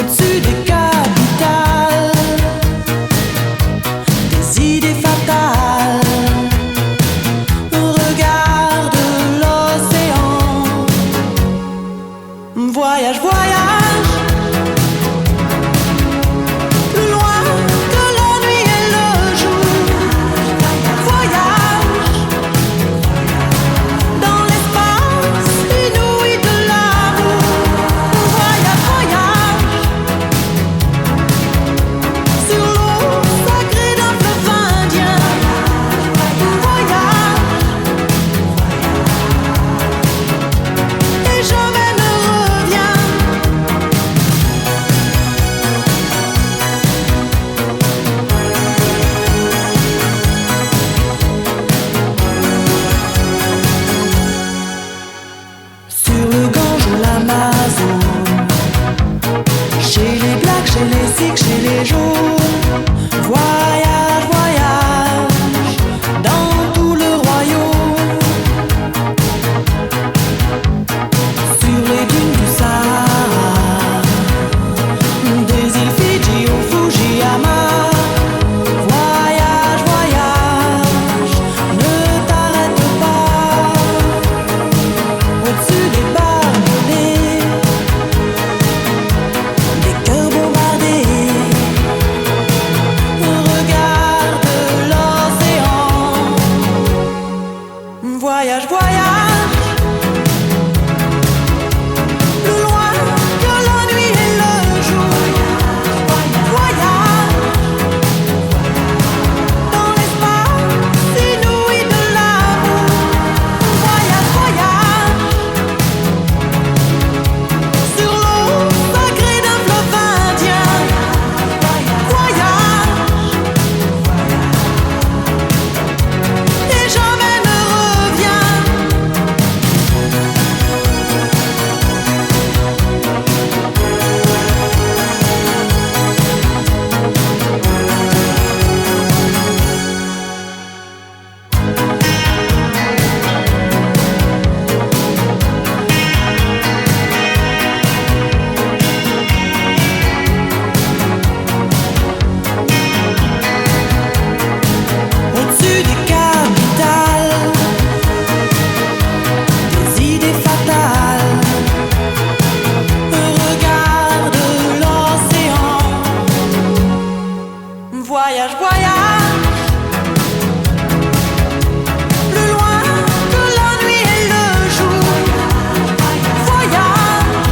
au-dessus des capitales, des idées fatales. Regarde l'océan, voyage, voyage, plus loin que la nuit et le jour. Voyage dans l'espace inouï de l'amour. Voyage, voyage sur l'eau sacrée d'un fleuve indien. Voyage et jamais ne reviens. Sur le Gange ou l'Amazon, chez les Blacks, chez les Sikhs, chez les Jaunes. Voyage, voyage dans tout le royaume. Sur les dunes du Sahara, des îles Fidji au Fujiyama. Voyage, voyage, ne t'arrête pas. Au-dessus des barbelés, des cœurs bombardés. Regarde l'océan. Voyage, voyage, plus loin que la nuit et le jour. Voyage dans l'espace inouï de l'amour. Voyage, voyage sur l'eau sacrée d'un fleuve indien. Voyage et jamais ne reviens. Au-dessus des capitales, des idées fatales. Regarde l'océan. Voyage, voyage, plus loin que la nuit et le jour. Voyage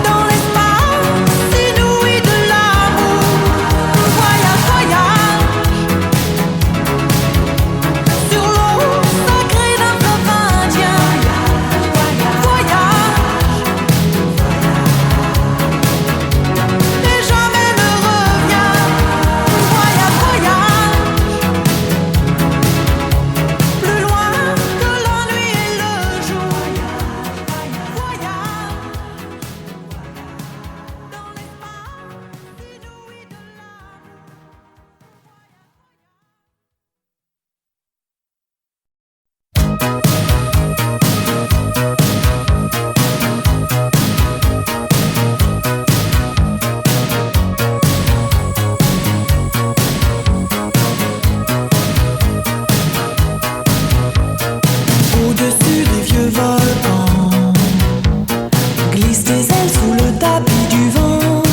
dans l'espace inouï de l'amour. Voyage, voyage sur l'eau sacrée d'un fleuve indien. Voyage et jamais ne reviens. Voyage, voyage plus loin que la nuit et le jour. Voyage dans l'espace inouï de Au-dessus des vieux volcans, glisse tes ailes sous le tapis du vent.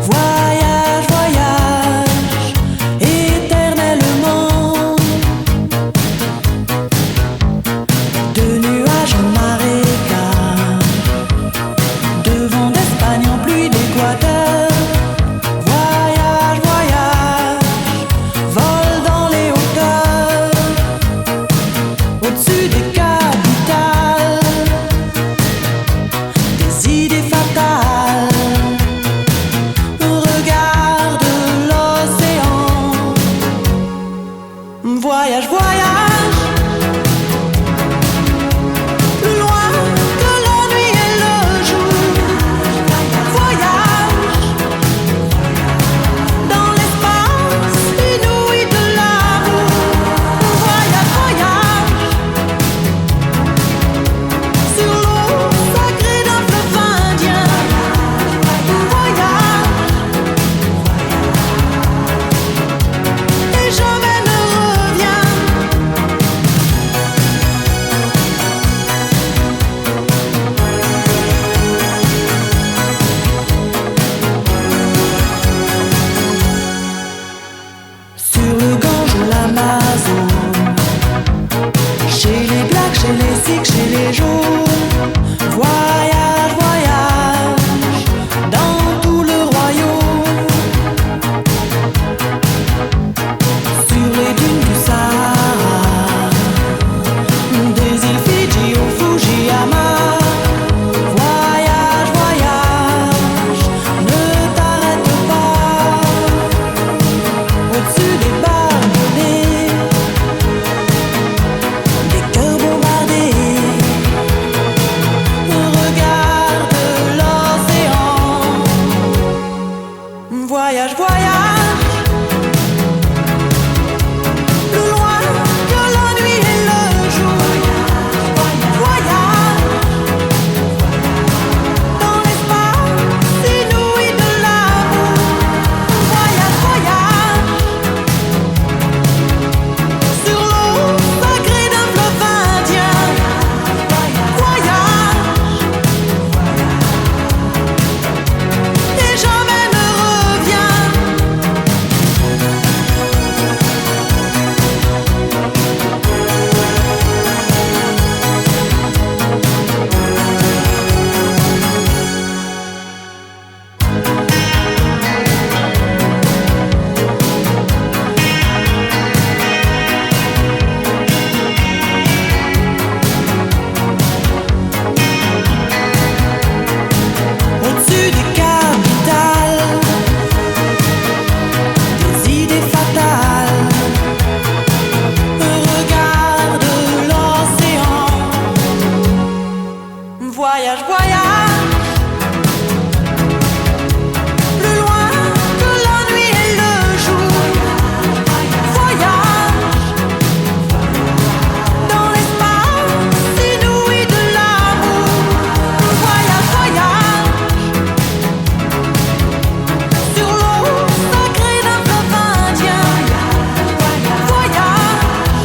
Voyage, voyage, éternellement. De nuages en marécage, de vent d'Espagne en pluie d'Équateur. Voyage, voyage, vole dans les hauteurs. Au-dessus des capitales, des idées fatales. Voyage, voyage, plus loin que la nuit et le jour. Voyage, dans l'espace inouï de l'amour. Voyage, voyage, sur l'eau sacrée d'un fleuve indien. Voyage, et jamais ne reviens. Au-dessus des capitales, des idées fatales, regarde l'océan. Voyage, voyage, plus loin que la nuit et le jour. Voyage, dans l'espace inouï de l'amour. Voyage, voyage, sur l'eau sacrée d'un fleuve indien. Voyage,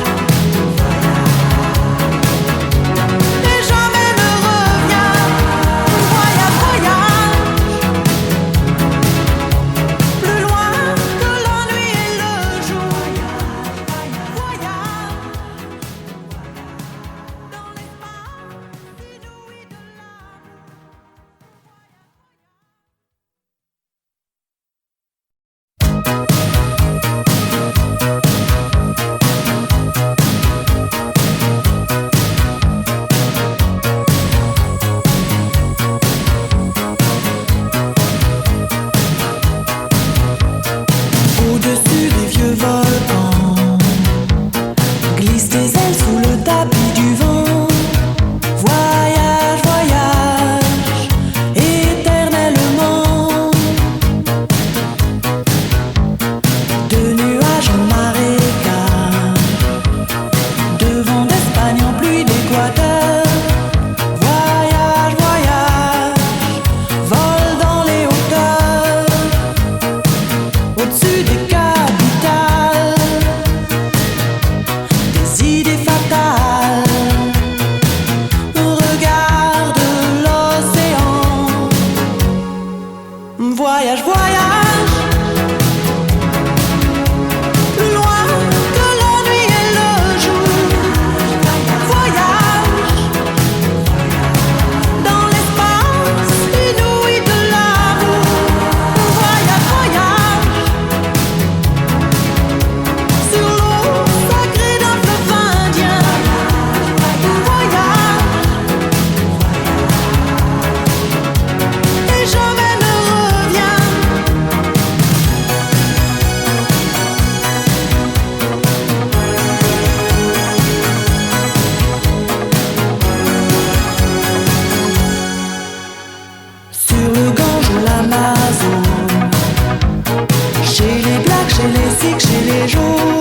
et jamais ne reviens. Voyage, voyage, plus loin que la nuit et le jour. Voyage, dans l'espace inouï de Au-dessus des vieux volcans, glisse tes ailes sous le tapis du vent. Voyage, voyage, éternellement. De nuages en marécage, de vent d'Espagne en pluie d'Équateur. Voyage, voyage, vole dans les hauteurs. Au-dessus des capitales, des idées fatales, regarde l'océan. Voyage, voyage, plus loin que la nuit et le jour. Voyage, dans l'espace inouï de l'amour. Voyage, voyage, sur l'eau sacrée d'un fleuve indien. Voyage, et jamais ne reviens. Sur le Gange ou l'Amazone, chez les Blacks, chez les Sikhs, chez les Jaunes.